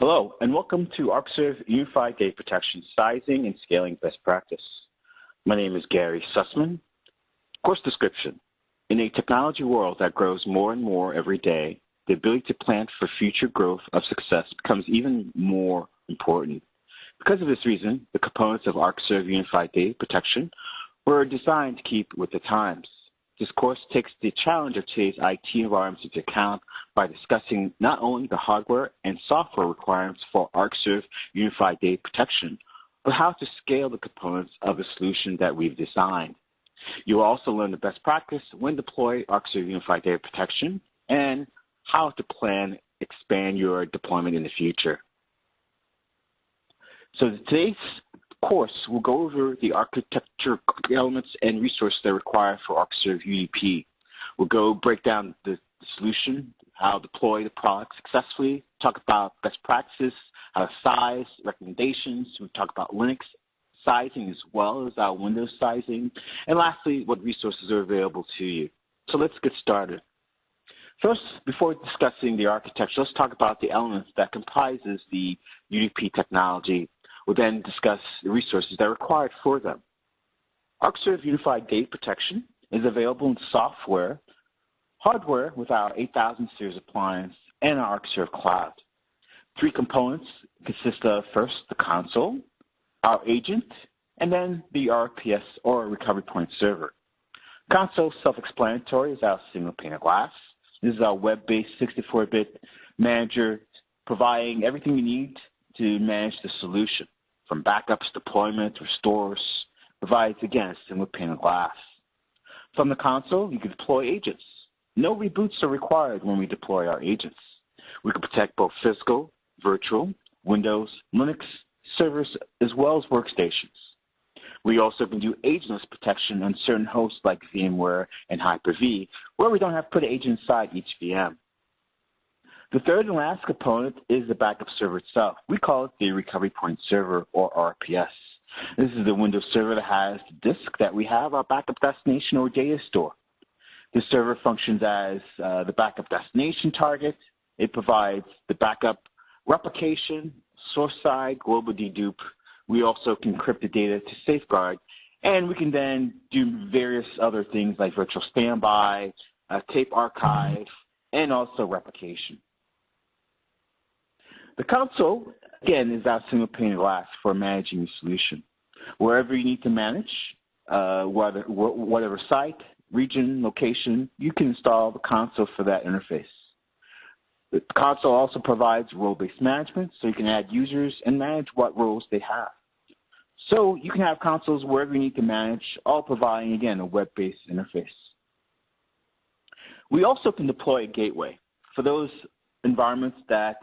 Hello, and welcome to Arcserve Unified Data Protection Sizing and Scaling Best Practice. My name is Gary Sussman. Course description. In a technology world that grows more and more every day, the ability to plan for future growth of success becomes even more important. Because of this reason, the components of Arcserve Unified Data Protection were designed to keep with the times. This course takes the challenge of today's IT environments into account by discussing not only the hardware and software requirements for Arcserve Unified Data Protection, but how to scale the components of the solution that we've designed. You'll also learn the best practice when deploying Arcserve Unified Data Protection and how to plan, expand your deployment in the future. So today's course will go over the architecture elements and resources that are required for Arcserve UDP. We'll break down the solution, how to deploy the product successfully, talk about best practices, how to size, recommendations. We talk about Linux sizing as well as our Windows sizing, and lastly, what resources are available to you. So let's get started. First, before discussing the architecture, let's talk about the elements that comprises the UDP technology. We'll then discuss the resources that are required for them. Arcserve Unified Data Protection is available in software, hardware with our 8000 series appliance, and our Arcserve Cloud. Three components consist of first the console, our agent, and then the RPS or recovery point server. Console self-explanatory is our single pane of glass. This is our web-based 64-bit manager providing everything you need to manage the solution, from backups, deployment, restores, provides, again, a single pane of glass. From the console, you can deploy agents. No reboots are required when we deploy our agents. We can protect both physical, virtual, Windows, Linux, servers, as well as workstations. We also can do agentless protection on certain hosts like VMware and Hyper-V, where we don't have to put an agent inside each VM. The third and last component is the backup server itself. We call it the recovery point server, or RPS. This is the Windows server that has the disk that we have our backup destination or data store. This server functions as the backup destination target. It provides the backup replication, source side, global dedupe. We also can encrypt the data to safeguard, and we can then do various other things like virtual standby, tape archive, and also replication. The console, again, is our single pane of glass for managing the solution. Wherever you need to manage, whatever site, region, location, you can install the console for that interface. The console also provides role-based management, so you can add users and manage what roles they have. So you can have consoles wherever you need to manage, all providing, again, a web-based interface. We also can deploy a gateway for those environments that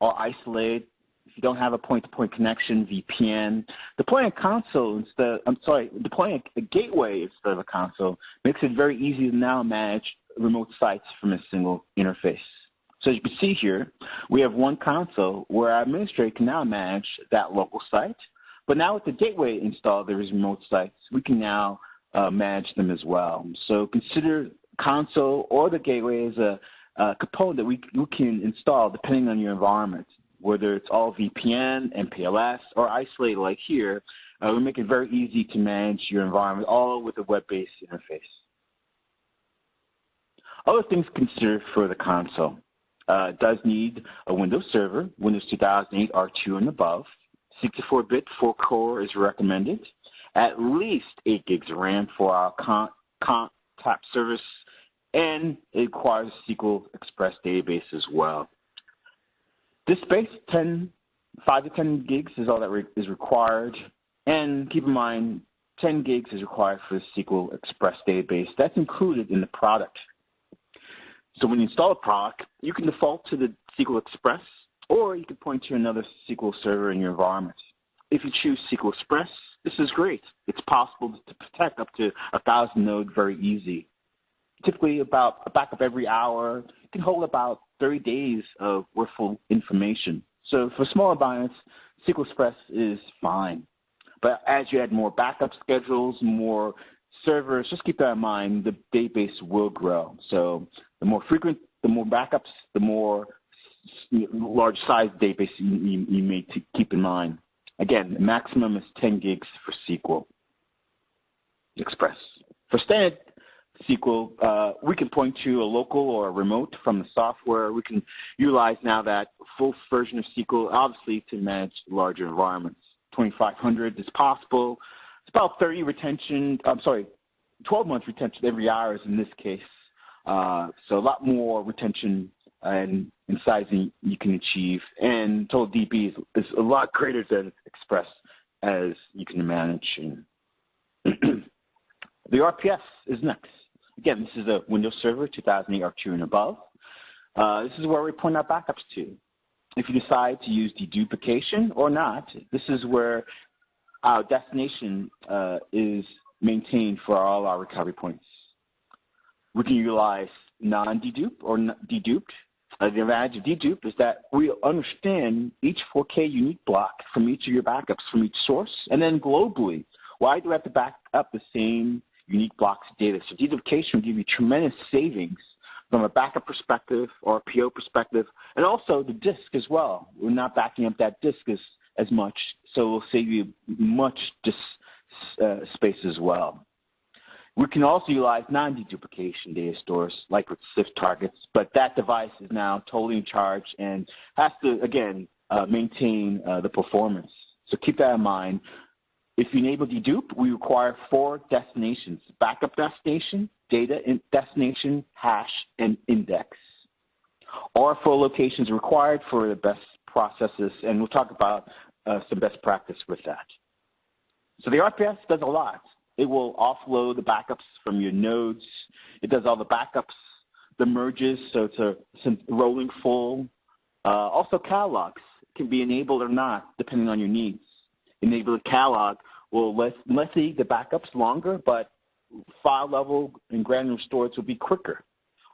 are isolated. If you don't have a point-to-point connection, VPN, deploying a gateway instead of a console makes it very easy to now manage remote sites from a single interface. So as you can see here, we have one console where our administrator can now manage that local site, but now with the gateway installed, there is remote sites. We can now manage them as well. So consider console or the gateway as a component that we can install depending on your environment, whether it's all VPN, MPLS, or isolated like here. We make it very easy to manage your environment, all with a web-based interface. Other things to consider for the console. It does need a Windows server, Windows 2008 R2 and above. 64-bit 4-core is recommended. At least 8 gigs of RAM for our tap service, and it requires a SQL Express database as well. Disk space, 5 to 10 gigs is all that is required. And keep in mind, 10 gigs is required for the SQL Express database. That's included in the product. So when you install a product, you can default to the SQL Express, or you can point to another SQL server in your environment. If you choose SQL Express, this is great. It's possible to protect up to 1,000 nodes very easy. Typically about a backup every hour. It can hold about 30 days of worthful information. So for small environments, SQL Express is fine. But as you add more backup schedules, more servers, just keep that in mind, the database will grow. So the more frequent, the more backups, the more large size database you may keep in mind. Again, the maximum is 10 gigs for SQL Express. For standard SQL, we can point to a local or a remote from the software. We can utilize now that full version of SQL, obviously, to manage larger environments. 2,500 is possible. It's about 12-month retention every hour is in this case. So a lot more retention and sizing you can achieve. And total DB is a lot greater than Express, as you can imagine. The RPS is next. Again, this is a Windows Server 2008 R2 and above. This is where we point our backups to. If you decide to use deduplication or not, this is where our destination is maintained for all our recovery points. We can utilize non-dedupe or deduped. The advantage of dedupe is that we understand each 4K unique block from each of your backups from each source, and then globally. Why do we have to back up the same unique blocks of data? So deduplication will give you tremendous savings from a backup perspective or a PO perspective, and also the disk as well. We're not backing up that disk as much, so it will save you much disk space as well. We can also utilize non-deduplication data stores like with SIF targets, but that device is now totally in charge and has to, again, maintain the performance. So keep that in mind. If you enable dedupe, we require 4 destinations: backup destination, data destination, hash, and index. Or 4 locations required for the best processes, and we'll talk about some best practice with that. So the RPS does a lot. It will offload the backups from your nodes. It does all the backups, the merges, so it's a rolling full. Also catalogs can be enabled or not, depending on your needs. Enable a catalog will lessen the backups longer, but file level and granular storage will be quicker.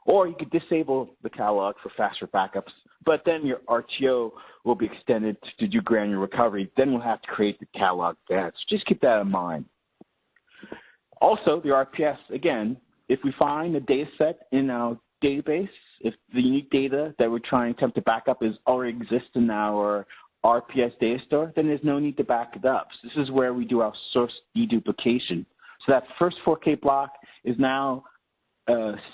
Or you could disable the catalog for faster backups, but then your RTO will be extended to do granular recovery. Then we'll have to create the catalog for that. So just keep that in mind. Also, the RPS, again, if we find a data set in our database, if the unique data that we're trying to attempt to back up already exists in our RPS data store, then there's no need to back it up. So this is where we do our source deduplication. So that first 4K block is now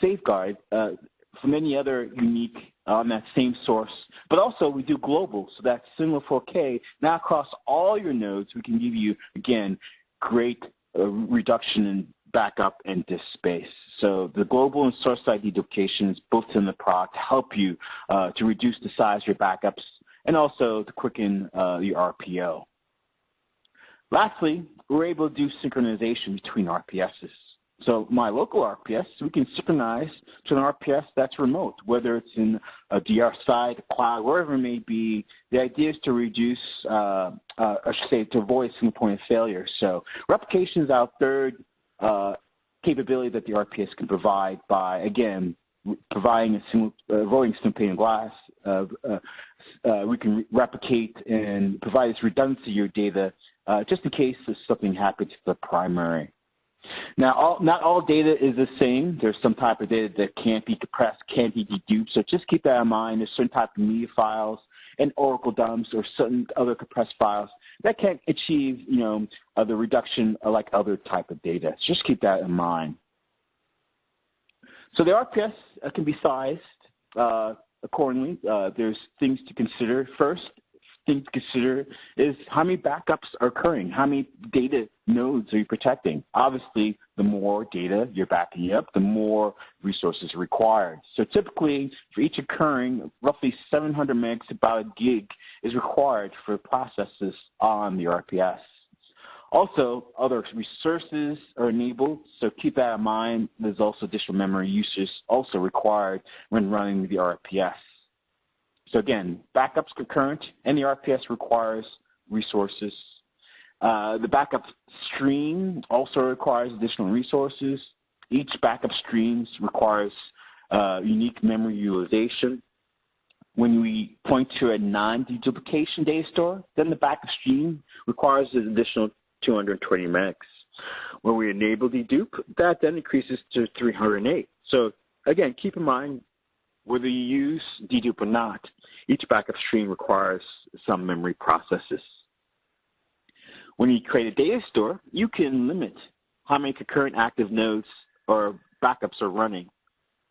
safeguarded from any other unique on that same source. But also we do global, so that similar 4K now across all your nodes, we can give you, again, great reduction in backup and disk space. So the global and source side deduplication is built in the product to help you to reduce the size of your backups and also to quicken your RPO. Lastly, we're able to do synchronization between RPSs. So my local RPS, we can synchronize to an RPS that's remote, whether it's in a DR side, a cloud, wherever it may be. The idea is to reduce, I should say, to avoid single point of failure. So replication is our third capability that the RPS can provide by, again, providing avoiding single pane of glass. We can replicate and provide this redundancy to your data just in case something happens to the primary. Now, not all data is the same. There's some type of data that can't be compressed, can't be deduped. So just keep that in mind. There's certain type of media files and Oracle dumps or certain other compressed files that can't achieve, the reduction like other type of data. So just keep that in mind. So the RPS can be sized accordingly. There's things to consider. First thing to consider is how many backups are occurring, how many data nodes are you protecting. Obviously, the more data you're backing up, the more resources are required. So typically, for each occurring, roughly 700 megs, about a gig, is required for processes on the RPS. Also, other resources are enabled, so keep that in mind. There's also additional memory usage also required when running the RPS. So again, backups concurrent, and the RPS requires resources. The backup stream also requires additional resources. Each backup stream requires unique memory utilization. When we point to a non-deduplication data store, then the backup stream requires an additional 220 megs. When we enable dedupe, that then increases to 308. So again, keep in mind, whether you use dedupe or not, Each backup stream requires some memory processes. When you create a data store, you can limit how many concurrent active nodes or backups are running.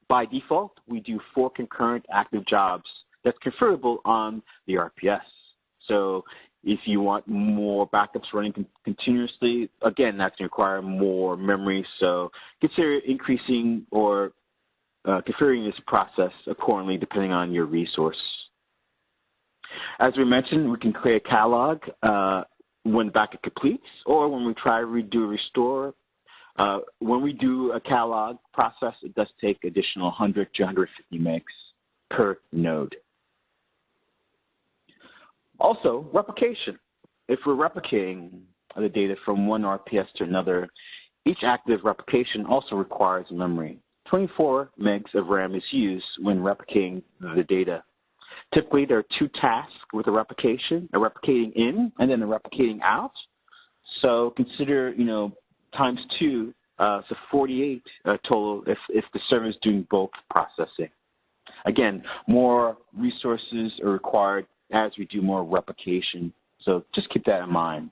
By default, we do 4 concurrent active jobs that's configurable on the RPS. So if you want more backups running continuously, again, that's going to require more memory. So consider increasing or configuring this process accordingly depending on your resource. As we mentioned, we can create a catalog when the backup completes or when we try to redo a restore. When we do a catalog process, it does take additional 100 to 150 megs per node. Also, replication. If we're replicating the data from one RPS to another, each active replication also requires memory. 24 megs of RAM is used when replicating the data. Typically, there are 2 tasks with a replication, a replicating in and then a replicating out. So consider, times 2, so 48 total if the server is doing both processing. Again, more resources are required as we do more replication. So just keep that in mind.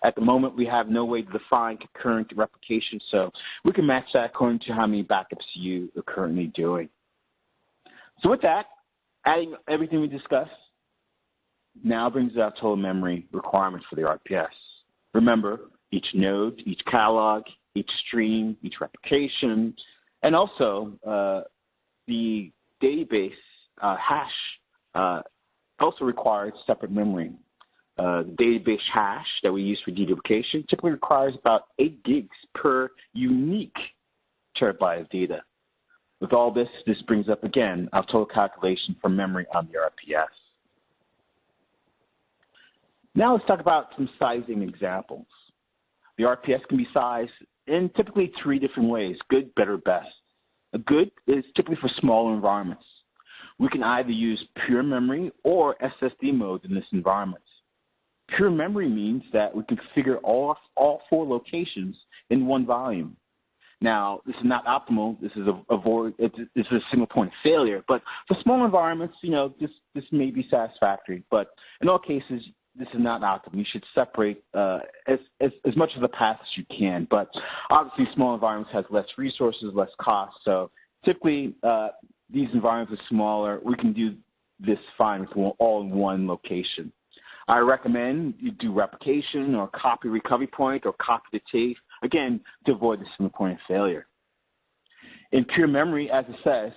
At the moment, we have no way to define concurrent replication, so we can match that according to how many backups you are currently doing. So with that, adding everything we discussed now brings our total memory requirements for the RPS. Remember, each node, each catalog, each stream, each replication, and also the database hash also requires separate memory. The database hash that we use for deduplication typically requires about 8 gigs per unique terabyte of data. With all this, this brings up, again, our total calculation for memory on the RPS. Now let's talk about some sizing examples. The RPS can be sized in typically 3 different ways: good, better, best. A good is typically for smaller environments. We can either use pure memory or SSD mode in this environment. Pure memory means that we can configure all 4 locations in one volume. Now, this is not optimal. This is a single point of failure. But for small environments, this may be satisfactory. But in all cases, this is not optimal. You should separate as much of the path as you can. But obviously, small environments have less resources, less cost. So typically, these environments are smaller. We can do this fine with all in one location. I recommend you do replication or copy recovery point or copy the tape, again, to avoid the single point of failure. In pure memory, as it says,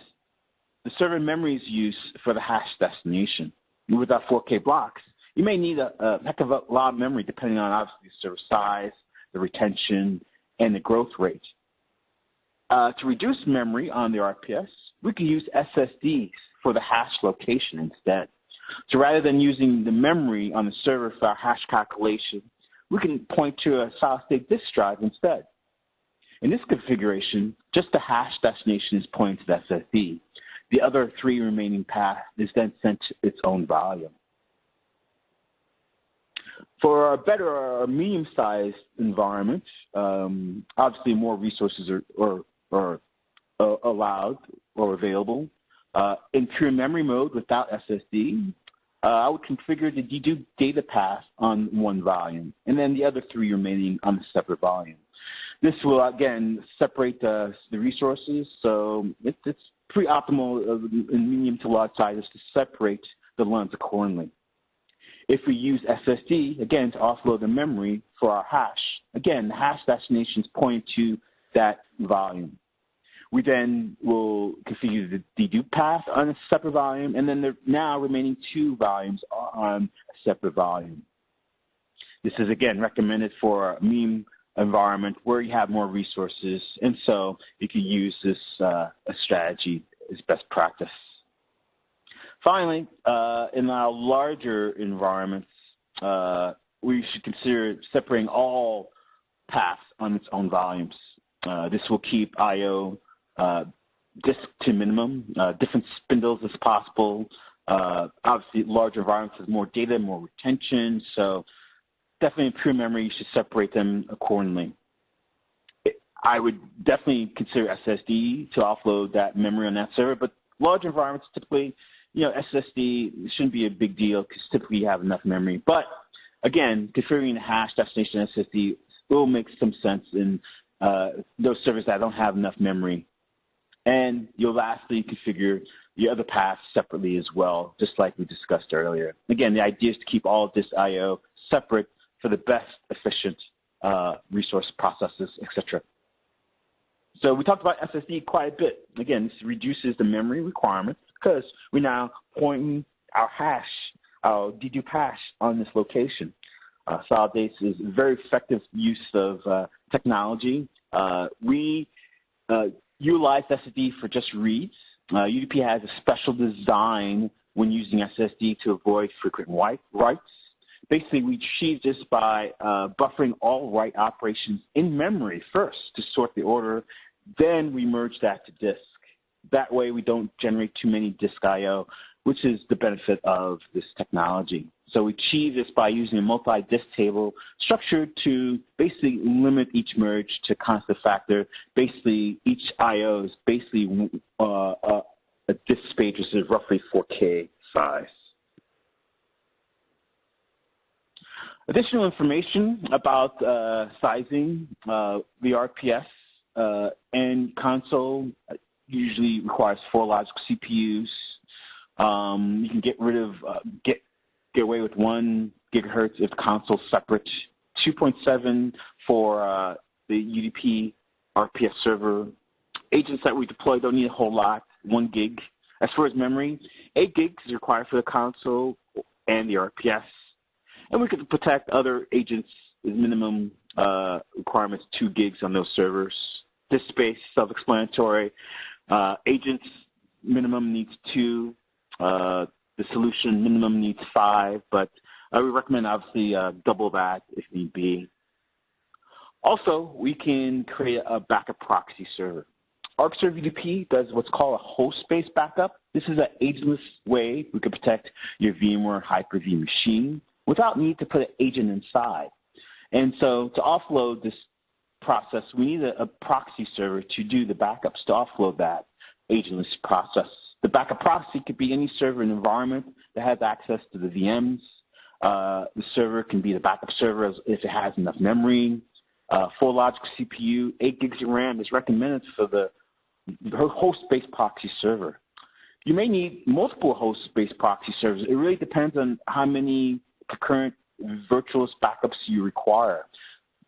the server memory is used for the hash destination. With our 4K blocks, you may need a heck of a lot of memory depending on, obviously, the server size, the retention, and the growth rate. To reduce memory on the RPS, we can use SSDs for the hash location instead. So rather than using the memory on the server for our hash calculation, we can point to a solid-state disk drive instead. In this configuration, just the hash destination is pointed to the SSD. The other 3 remaining paths is then sent to its own volume. For a better or medium-sized environment, obviously more resources are allowed or available. In pure memory mode without SSD, I would configure the dedupe data path on one volume, and then the other 3 remaining on a separate volume. This will, again, separate the resources, so it's pretty optimal in medium to large sizes to separate the runs accordingly. If we use SSD, again, to offload the memory for our hash, again, the hash destinations point to that volume. We then will configure the dedupe path on a separate volume, and then the now remaining 2 volumes are on a separate volume. This is, again, recommended for a medium environment where you have more resources, and so you can use this strategy as best practice. Finally, in our larger environments, we should consider separating all paths on its own volumes. This will keep I/O disk to minimum, different spindles as possible. Obviously, larger environments has more data, more retention, so definitely in pure memory, you should separate them accordingly. I would definitely consider SSD to offload that memory on that server, but large environments typically SSD shouldn't be a big deal because typically you have enough memory. But again, configuring the hash destination SSD will make some sense in those servers that don't have enough memory. And you'll lastly configure the other paths separately as well, just like we discussed earlier. Again, the idea is to keep all of this I/O separate for the best efficient resource processes, etc. So we talked about SSD quite a bit. Again, this reduces the memory requirement because we're now pointing our hash, our dedupe hash on this location. Solid-Base is a very effective use of technology. We utilize SSD for just reads. UDP has a special design when using SSD to avoid frequent writes. Basically, we achieve this by buffering all write operations in memory first to sort the order. Then we merge that to disk. That way, we don't generate too many disk I/O, which is the benefit of this technology. So we achieve this by using a multi-disk table structured to basically limit each merge to constant factor. Basically, each I/O is basically a disk space, which is roughly 4K size. Additional information about sizing, the RPS and console usually requires 4 logical CPUs. You can get rid of get away with 1 gigahertz if the console's separate. 2.7 for the UDP RPS server. Agents that we deploy don't need a whole lot. 1 gig. As far as memory, 8 gigs is required for the console and the RPS. And we could protect other agents' minimum requirements, 2 gigs on those servers. Disk space, self-explanatory. Agents minimum needs 2. The solution minimum needs 5, but we recommend obviously double that if need be. Also, we can create a backup proxy server. Arcserve UDP does what's called a host-based backup. This is an agentless way we can protect your VMware Hyper-V machine without need to put an agent inside. And so to offload this process, we need a proxy server to do the backups to offload that agentless process. The backup proxy could be any server in an environment that has access to the VMs. The server can be the backup server if it has enough memory. 4 logical CPU, 8 gigs of RAM is recommended for the host-based proxy server. You may need multiple host-based proxy servers. It really depends on how many concurrent virtual backups you require.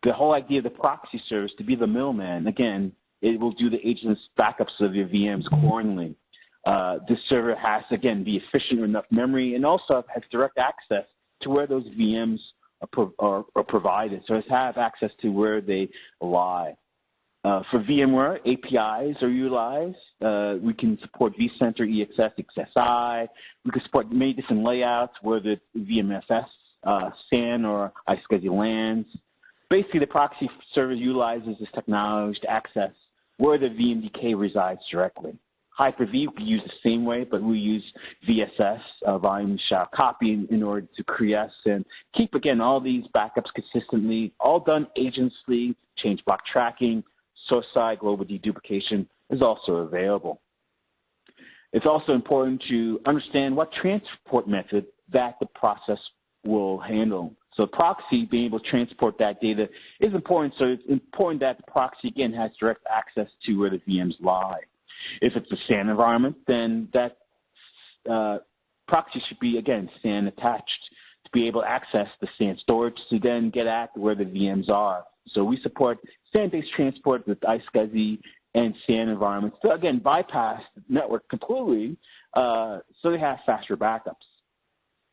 The whole idea of the proxy server is to be the middleman. Again, it will do the agentless backups of your VMs accordingly. This server has, again, be efficient with enough memory and also has direct access to where those VMs are provided. So it has access to where they lie. For VMware, APIs are utilized. We can support vCenter, EXS, XSI. We can support many different layouts, whether VMFS, SAN, or iSCSI lands. Basically, the proxy server utilizes this technology to access where the VMDK resides directly. Hyper-V, we use the same way, but we use VSS, volume shall copy, in order to create and keep, again, all these backups consistently, all done agentlessly. Change block tracking, source side global deduplication is also available. It's also important to understand what transport method that the process will handle. So proxy, being able to transport that data is important. So it's important that the proxy, again, has direct access to where the VMs lie. If it's a SAN environment, then that proxy should be, again, SAN attached to be able to access the SAN storage to then get at where the VMs are. So we support SAN-based transport with iSCSI and SAN environments to, again, bypass the network completely so they have faster backups.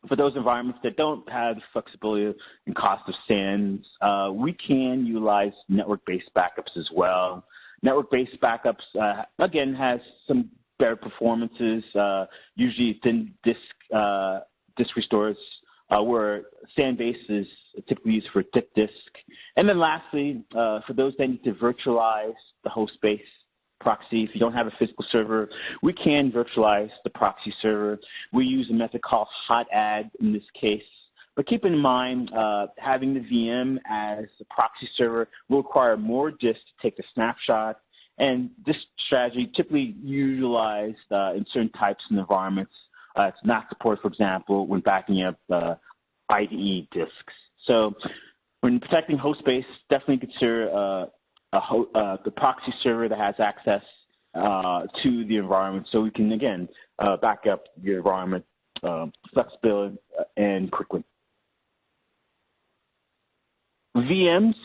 For those environments that don't have the flexibility and cost of SANs, we can utilize network-based backups as well. Network-based backups, again, has some better performances, usually thin disk restores, where SAN-based is typically used for thick disk. And then lastly, for those that need to virtualize the host-based proxy, if you don't have a physical server, we can virtualize the proxy server. We use a method called hot add in this case. But keep in mind, having the VM as a proxy server will require more disk to take the snapshot. And this strategy typically utilized in certain types of environments It's not supported, for example, when backing up IDE disks. So when protecting host-based, definitely consider the proxy server that has access to the environment, so we can, again, back up your environment flexibility and quickly. VMs,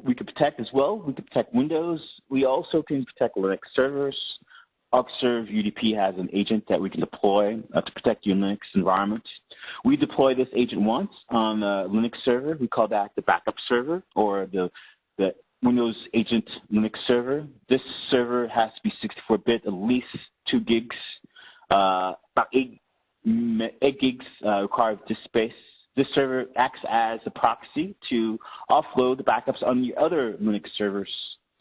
we could protect as well. We could protect Windows. We also can protect Linux servers. Arcserve UDP has an agent that we can deploy to protect your Linux environment. We deploy this agent once on a Linux server. We call that the backup server, or the Windows agent Linux server. This server has to be 64-bit, at least 2 gigs, about 8 gigs required disk space. This server acts as a proxy to offload the backups on the other Linux servers.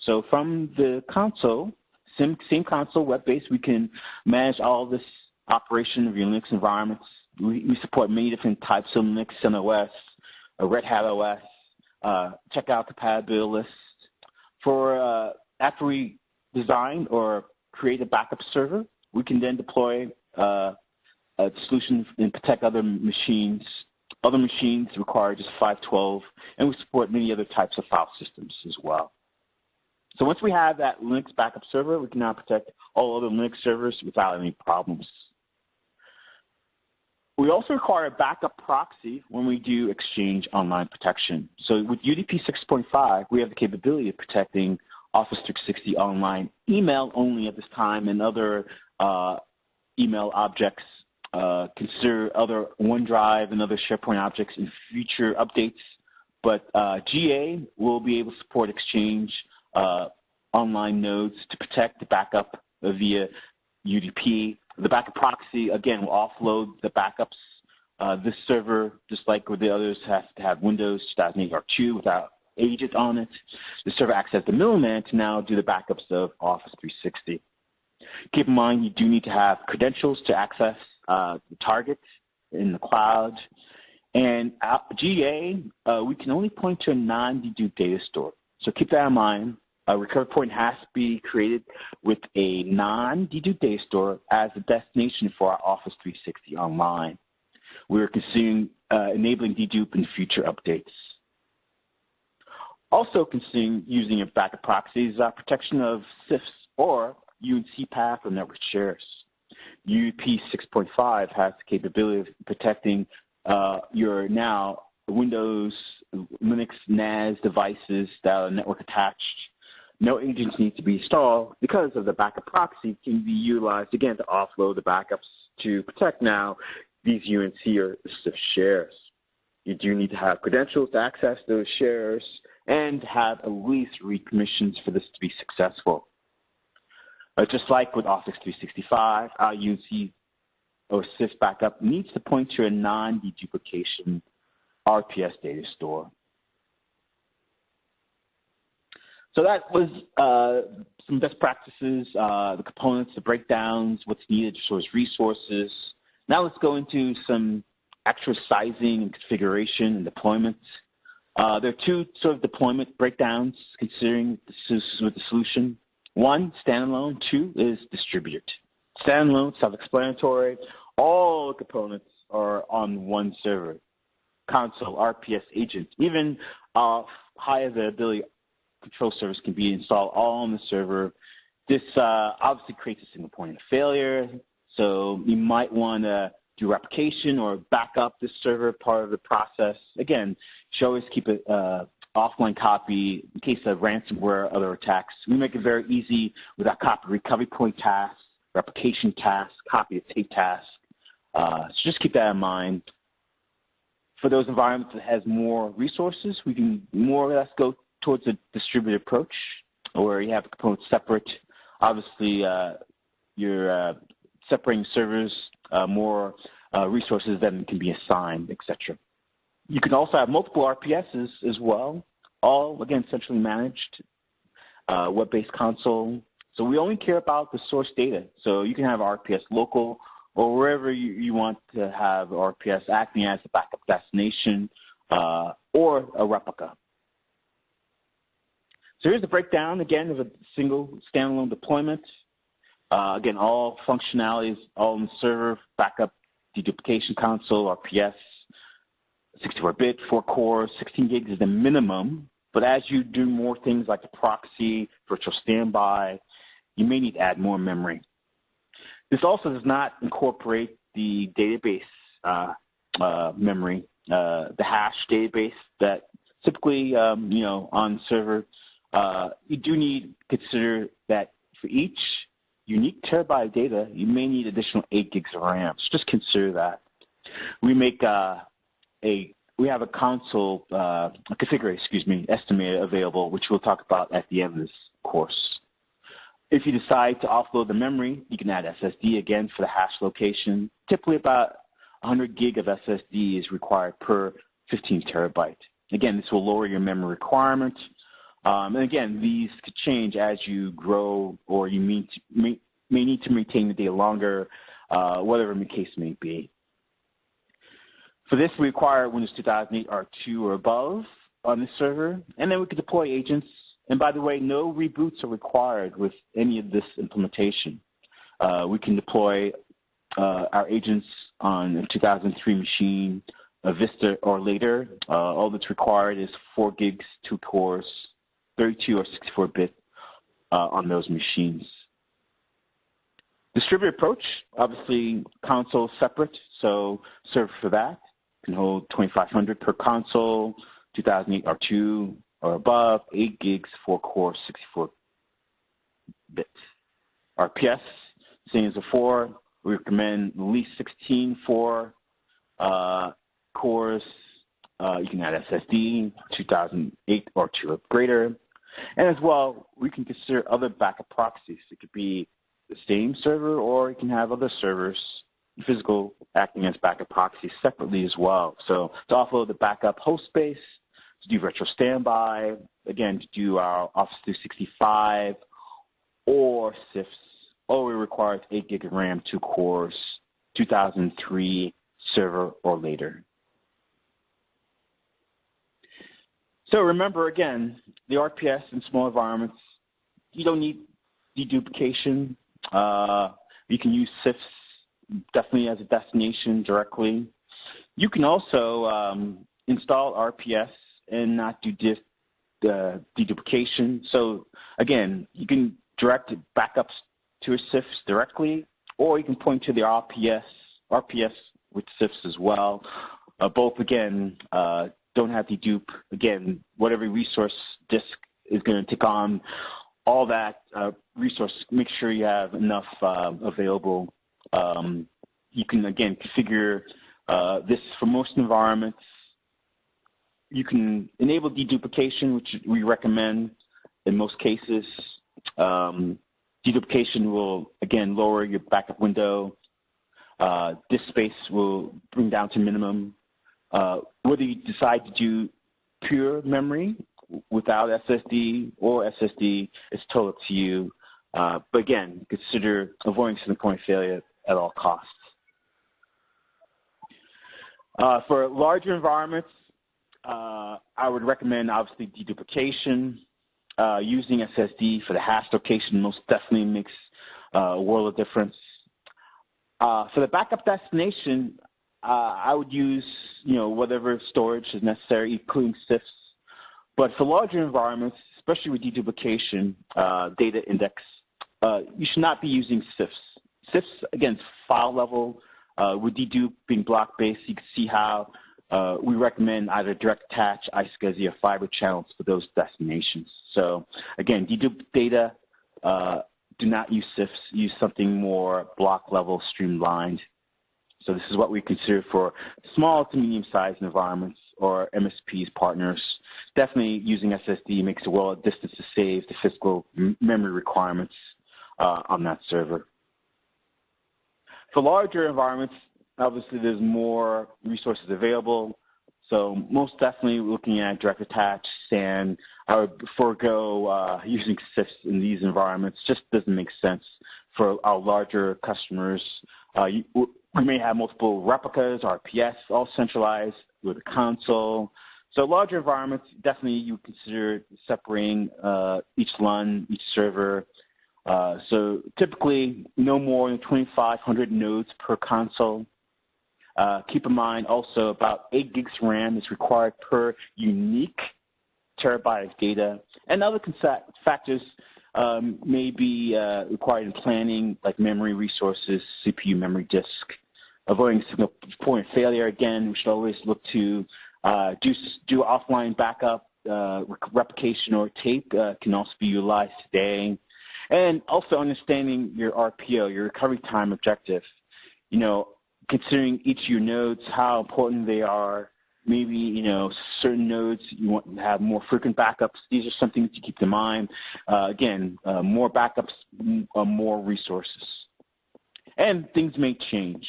So from the console, same console, web-based, we can manage all this operation of your Linux environments. We support many different types of Linux, CentOS, Red Hat OS. Check out the compatibility list. For after we design or create a backup server, we can then deploy a solution and protect other machines. Other machines require just 512, and we support many other types of file systems as well. So once we have that Linux backup server, we can now protect all other Linux servers without any problems. We also require a backup proxy when we do Exchange Online protection. So with UDP 6.5, we have the capability of protecting Office 360 Online email only at this time, and other email objects. Consider other OneDrive and other SharePoint objects in future updates. But GA will be able to support Exchange Online nodes to protect the backup via UDP. The backup proxy, again, will offload the backups. This server, just like with the others, has to have Windows 2008 R2 without agent on it. The server acts as the middleman to now do the backups of Office 360. Keep in mind, you do need to have credentials to access the target in the cloud. And GA, we can only point to a non-dedupe data store. So keep that in mind. A recovery point has to be created with a non-dedupe data store as a destination for our Office 360 Online. We're considering enabling dedupe in future updates. Also considering using a backup proxy is protection of CIFS or UNC path or network shares. UDP 6.5 has the capability of protecting your now Windows, Linux, NAS devices that are network attached. No agents need to be installed because of the backup proxy can be utilized, again, to offload the backups to protect now these UNC or CIFS shares. You do need to have credentials to access those shares and have at least read permissions for this to be successful. Just like with Office 365, our UNC or CIFS backup needs to point to a non-deduplication RPS data store. So that was some best practices, the components, the breakdowns, what's needed to source resources. Now let's go into some actual sizing and configuration and deployment. There are two sort of deployment breakdowns considering with the solution. One, standalone. Two is distributed. Standalone, self-explanatory. All the components are on one server. Console, RPS agents, even high availability control servers can be installed all on the server. This obviously creates a single point of failure. So you might want to do replication or back up this server part of the process. Again, you should always keep it offline copy in case of ransomware or other attacks. We make it very easy with our copy recovery point task, replication task, copy of tape task. So just keep that in mind. For those environments that has more resources, we can more or less go towards a distributed approach, where you have the components separate. Obviously, you're separating servers, more resources than can be assigned, etc. You can also have multiple RPSs as well, all, again, centrally managed, web-based console. So we only care about the source data. So you can have RPS local or wherever you want to have RPS acting as a backup destination or a replica. So here's the breakdown, again, of a single standalone deployment. Again, all functionalities, all in the server, backup, deduplication console, RPS, 64-bit, 4 cores, 16 gigs is the minimum. But as you do more things like the proxy, virtual standby, you may need to add more memory. This also does not incorporate the database memory, the hash database that typically, on the server, you do need to consider that for each unique terabyte of data, you may need additional 8 gigs of RAM. So just consider that. We make we have a console configurator, estimator available, which we'll talk about at the end of this course. If you decide to offload the memory, you can add SSD again for the hash location. Typically about 100 gig of SSD is required per 15 terabyte. Again, this will lower your memory requirement. And again, these could change as you grow or you may need to maintain the data longer, whatever the case may be. For this, we require Windows 2008 R2 or above on this server, and then we can deploy agents. And by the way, no reboots are required with any of this implementation. We can deploy our agents on a 2003 machine, a Vista or later. All that's required is 4 gigs, 2 cores, 32 or 64-bit on those machines. Distributed approach, obviously console separate, so server for that can hold 2,500 per console, 2008 R2 or above, 8 gigs, 4 cores, 64 bits. RPS, same as before, we recommend at least 16 cores. You can add SSD, 2008 or 2 or greater. And as well, we can consider other backup proxies. It could be the same server, or you can have other servers, physical, acting as backup proxies separately as well. So to offload the backup host space, to do virtual standby, again, to do our Office 365 or CIFS, all we require is 8 gig of RAM, 2 cores, 2003 server or later. So remember, again, the RPS in small environments, you don't need deduplication. You can use CIFS definitely as a destination directly. You can also install RPS and not do deduplication. So again, you can direct backups to a CIFS directly, or you can point to the RPS with CIFS as well. Both, again, don't have dedupe. Again, whatever resource disk is going to take on all that resource, make sure you have enough available. You can, again, configure this for most environments. You can enable deduplication, which we recommend in most cases. Deduplication will, again, lower your backup window. Disk space will bring down to minimum. Whether you decide to do pure memory without SSD or SSD, it's totally up to you. But again, consider avoiding single point failure at all costs. For larger environments, I would recommend obviously deduplication. Using SSD for the hash location most definitely makes a world of difference. For the backup destination, I would use whatever storage is necessary, including CIFS. But for larger environments, especially with deduplication, data index, you should not be using CIFS. CIFS, again, file level. With dedupe being block-based, you can see how we recommend either direct attach, iSCSI, or fiber channels for those destinations. So again, dedupe data, do not use CIFS. Use something more block-level, streamlined. So this is what we consider for small to medium-sized environments or MSPs, partners. Definitely using SSD makes a world of distance to save the physical memory requirements on that server. For larger environments, obviously there's more resources available. So most definitely looking at direct attach, SAN. I would forego using CIFS in these environments. Just doesn't make sense for our larger customers. We may have multiple replicas, RPS, all centralized with a console. So larger environments, definitely you consider separating each LUN, each server, So typically, no more than 2,500 nodes per console. Keep in mind also about 8 gigs RAM is required per unique terabyte of data, and other factors may be required in planning, like memory resources, CPU memory disk. Avoiding signal point failure, again, we should always look to do offline backup, replication, or tape can also be utilized today. And also understanding your RPO, your recovery time objective. Considering each of your nodes, how important they are. Maybe, certain nodes you want to have more frequent backups. These are some things to keep in mind. Again, more backups, more resources. And things may change.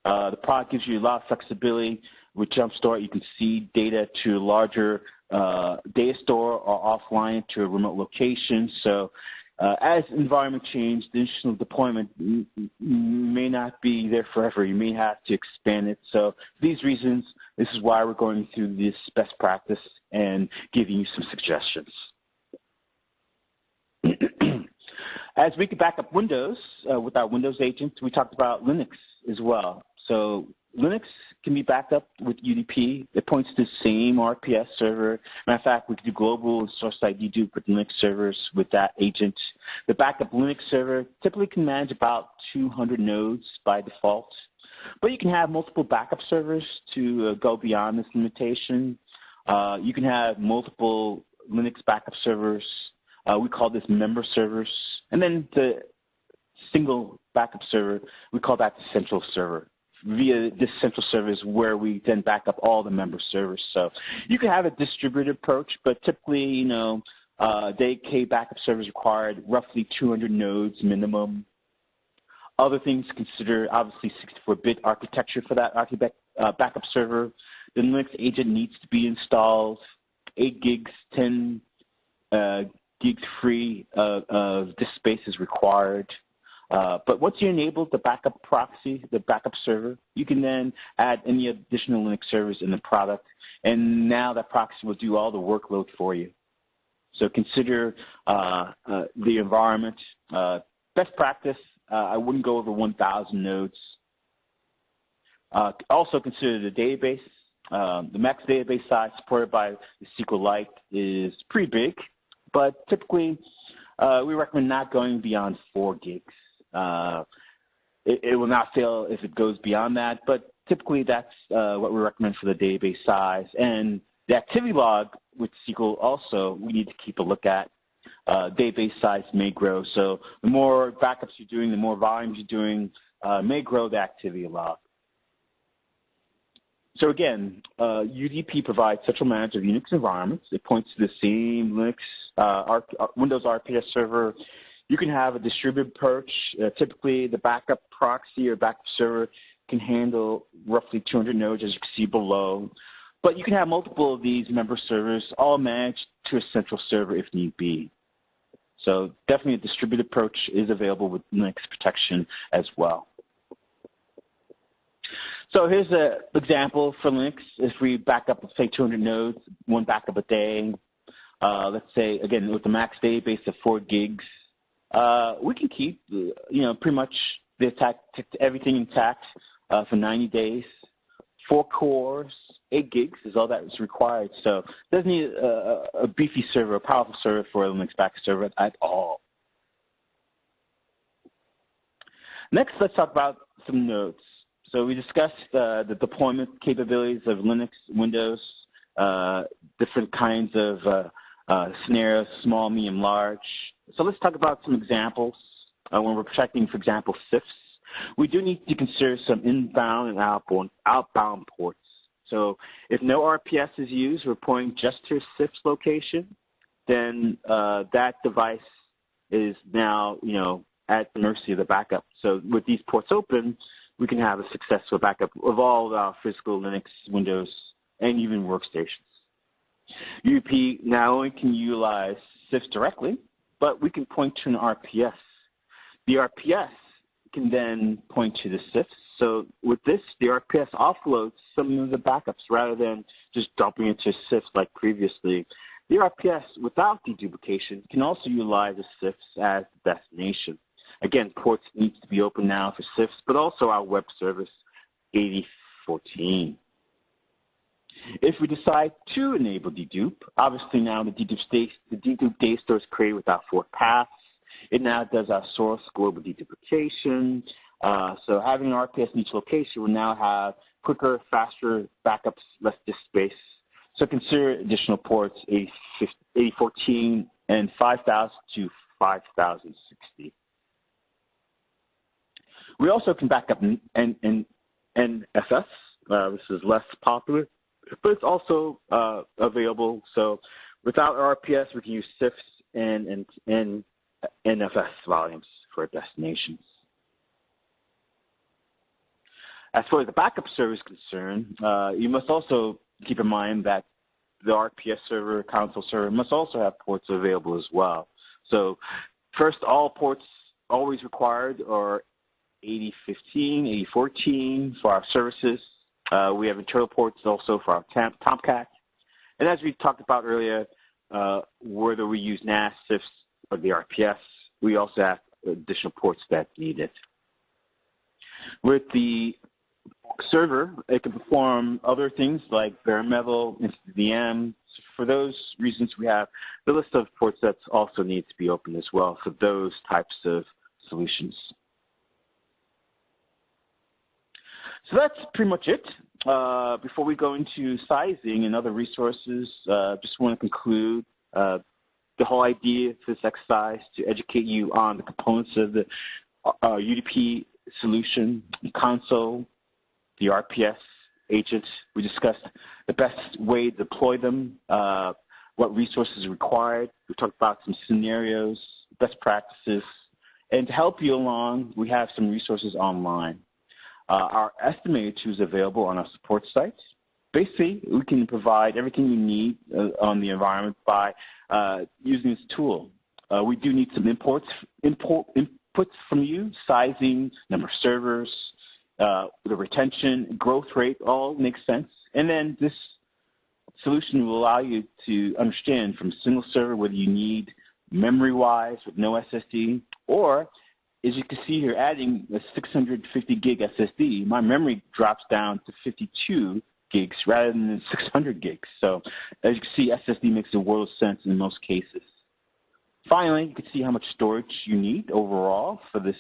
The product gives you a lot of flexibility. With Jumpstart, you can see data to a larger data store or offline to a remote location. So as environment change, the initial deployment may not be there forever. You may have to expand it. So for these reasons, this is why we're going through this best practice and giving you some suggestions. As we can back up Windows with our Windows agent, we talked about Linux as well. So Linux can be backed up with UDP. It points to the same RPS server. Matter of fact, we can do global and source side dedupe with Linux servers with that agent. The backup Linux server typically can manage about 200 nodes by default, but you can have multiple backup servers to go beyond this limitation. You can have multiple Linux backup servers. We call this member servers. And then the single backup server, we call that the central server. Via this central server is where we then back up all the member servers. So you can have a distributed approach, but typically, DK backup servers required roughly 200 nodes minimum. Other things to consider, obviously 64-bit architecture for that backup server. The Linux agent needs to be installed. 8 gigs, 10 gigs free of disk space is required. But once you enable the backup proxy, the backup server, you can then add any additional Linux servers in the product, and now that proxy will do all the workload for you. So consider the environment. Best practice, I wouldn't go over 1,000 nodes. Also consider the database. The max database size supported by the SQLite is pretty big, but typically we recommend not going beyond 4 gigs. It will not fail if it goes beyond that, but typically that's what we recommend for the database size. And the activity log with SQL also we need to keep a look at. Database size may grow, so the more backups you're doing, the more volumes you're doing, may grow the activity log. So again, UDP provides central management of Unix environments. It points to the same Linux Windows RPS server. You can have a distributed approach. Typically, the backup proxy or backup server can handle roughly 200 nodes, as you can see below. But you can have multiple of these member servers all managed to a central server if need be. So definitely a distributed approach is available with Linux protection as well. So here's an example for Linux. If we back up, let's say, 200 nodes, one backup a day, let's say, again, with the max database of 4 gigs, we can keep, pretty much everything intact for 90 days. 4 cores, 8 gigs is all that is required. So it doesn't need a beefy server, a powerful server for a Linux backup server at all. Next, let's talk about some nodes. So we discussed the deployment capabilities of Linux, Windows, different kinds of scenarios, small, medium, large. So let's talk about some examples when we're protecting, for example, CIFS. We do need to consider some inbound and outbound ports. So if no RPS is used, we're pointing just to a CIFS location, then that device is now, at the mercy of the backup. So with these ports open, we can have a successful backup of all of our physical Linux, Windows, and even workstations. UDP not only can utilize CIFS directly, but we can point to an RPS. The RPS can then point to the CIFS. So with this, the RPS offloads some of the backups rather than just dumping it to CIFS like previously. The RPS without deduplication can also utilize the CIFS as the destination. Again, ports need to be open now for CIFS, but also our web service 8014. If we decide to enable dedupe, obviously now the dedupe data store is created without fork paths. It now does our source global deduplication. So having an RPS in each location will now have quicker, faster backups, less disk space. So consider additional ports 8014 and 5000 to 5060. We also can back up NFS. This is less popular, but it's also available. So without RPS, we can use CIFS and NFS volumes for destinations. As far as the backup server is concerned, you must also keep in mind that the RPS server, console server, must also have ports available as well. So first, all ports always required are 8015, 8014 for our services. We have internal ports also for our Tomcat. And as we talked about earlier, whether we use NAS, CIFS, or the RPS, we also have additional ports that need it. With the server, it can perform other things like bare metal, instant VM. For those reasons, we have the list of ports that also need to be open as well for those types of solutions. So that's pretty much it. Before we go into sizing and other resources, just want to conclude the whole idea for this exercise to educate you on the components of the UDP solution, the console, the RPS agents. We discussed the best way to deploy them, what resources are required. We talked about some scenarios, best practices, and to help you along, we have some resources online. Our estimator tool is available on our support sites. Basically, we can provide everything you need on the environment by using this tool. We do need some inputs from you, sizing, number of servers, the retention, growth rate, all makes sense. And then this solution will allow you to understand from a single server whether you need memory-wise with no SSD, or as you can see here, adding a 650 gig SSD, my memory drops down to 52 gigs rather than 600 gigs. So as you can see, SSD makes a world of sense in most cases. Finally, you can see how much storage you need overall for this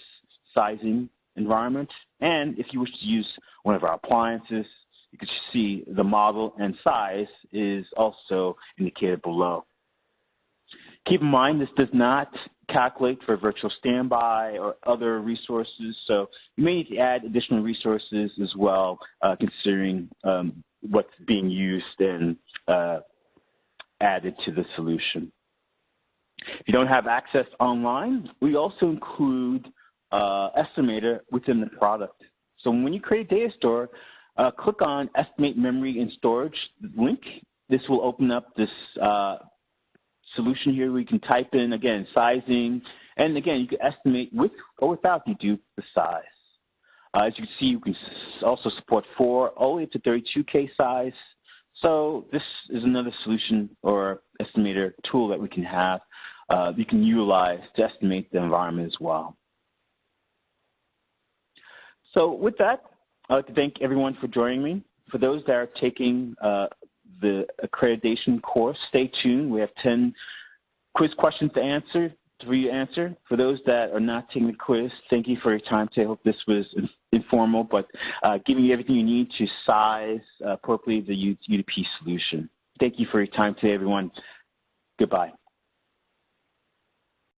sizing environment. And if you wish to use one of our appliances, you can see the model and size is also indicated below. Keep in mind, this does not calculate for virtual standby or other resources, so you may need to add additional resources as well, considering what's being used and added to the solution. If you don't have access online, we also include estimator within the product. So when you create a data store, click on Estimate Memory and Storage link. This will open up this solution here where you can type in, again, sizing, and again, you can estimate with or without dedupe the size. As you can see, you can also support 4 all the way to 32K size. So this is another solution or estimator tool that we can have, you can utilize to estimate the environment as well. So with that, I'd like to thank everyone for joining me. For those that are taking the accreditation course, stay tuned. We have 10 quiz questions to answer, for you to answer. For those that are not taking the quiz, thank you for your time today. I hope this was informal, but giving you everything you need to size appropriately the UDP solution. Thank you for your time today, everyone. Goodbye.